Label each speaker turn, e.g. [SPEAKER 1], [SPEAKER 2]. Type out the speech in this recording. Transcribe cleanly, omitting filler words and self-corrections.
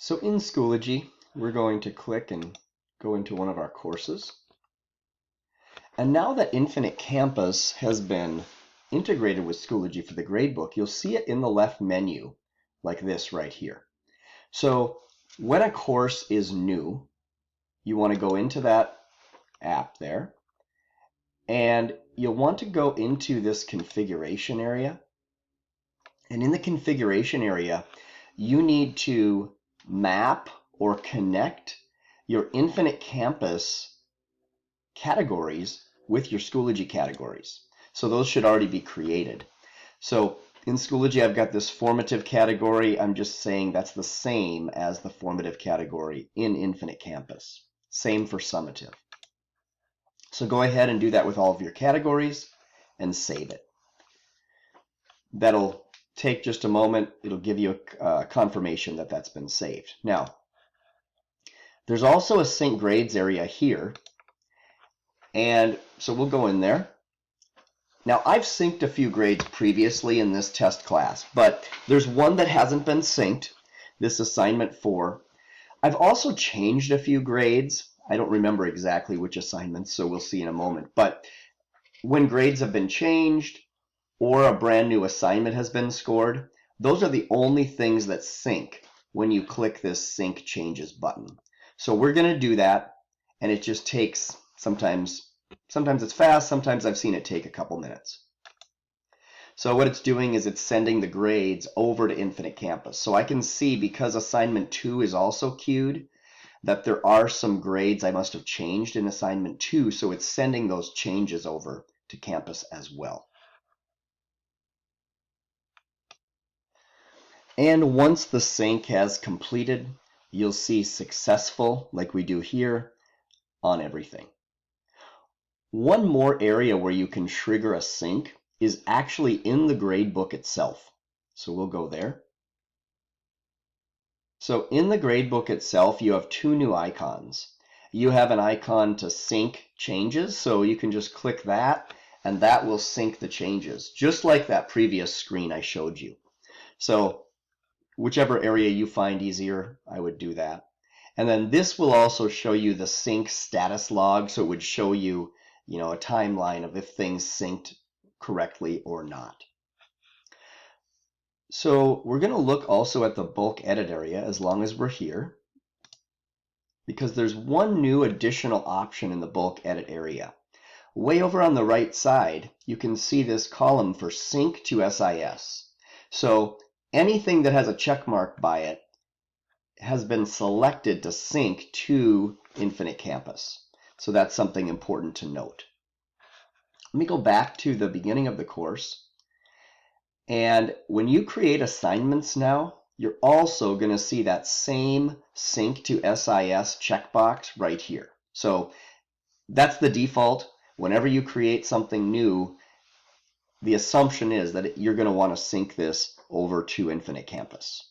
[SPEAKER 1] So in Schoology, we're going to click and go into one of our courses. And now that Infinite Campus has been integrated with Schoology for the gradebook, you'll see it in the left menu like this right here. So when a course is new, you want to go into that app there, and you'll want to go into this configuration area. And in the configuration area, you need to map or connect your Infinite Campus categories with your Schoology categories. So those should already be created. So in Schoology, I've got this formative category. I'm just saying that's the same as the formative category in Infinite Campus. Same for summative. So go ahead and do that with all of your categories and save it. That'll take just a moment. It'll give you a confirmation that that's been saved. Now, there's also a sync grades area here. And so we'll go in there. Now, I've synced a few grades previously in this test class, but there's one that hasn't been synced, this assignment 4. I've also changed a few grades. I don't remember exactly which assignments, so we'll see in a moment. But when grades have been changed or a brand new assignment has been scored, those are the only things that sync when you click this Sync Changes button. So we're going to do that, and it just takes sometimes it's fast, sometimes I've seen it take a couple minutes. So what it's doing is it's sending the grades over to Infinite Campus. So I can see, because assignment 2 is also queued, that there are some grades I must have changed in assignment 2, so it's sending those changes over to campus as well. And once the sync has completed, you'll see successful, like we do here, on everything. One more area where you can trigger a sync is actually in the gradebook itself. So we'll go there. So in the gradebook itself, you have 2 new icons. You have an icon to sync changes, so you can just click that, and that will sync the changes, just like that previous screen I showed you. So whichever area you find easier, I would do that. And then this will also show you the sync status log, so it would show you a timeline of if things synced correctly or not. So we're going to look also at the bulk edit area as long as we're here, because there's one new additional option in the bulk edit area. Way over on the right side, you can see this column for sync to SIS. So anything that has a check mark by it has been selected to sync to Infinite Campus. So that's something important to note. Let me go back to the beginning of the course. And when you create assignments now, you're also going to see that same sync to SIS checkbox right here. So that's the default. Whenever you create something new, the assumption is that you're going to want to sync this over to Infinite Campus.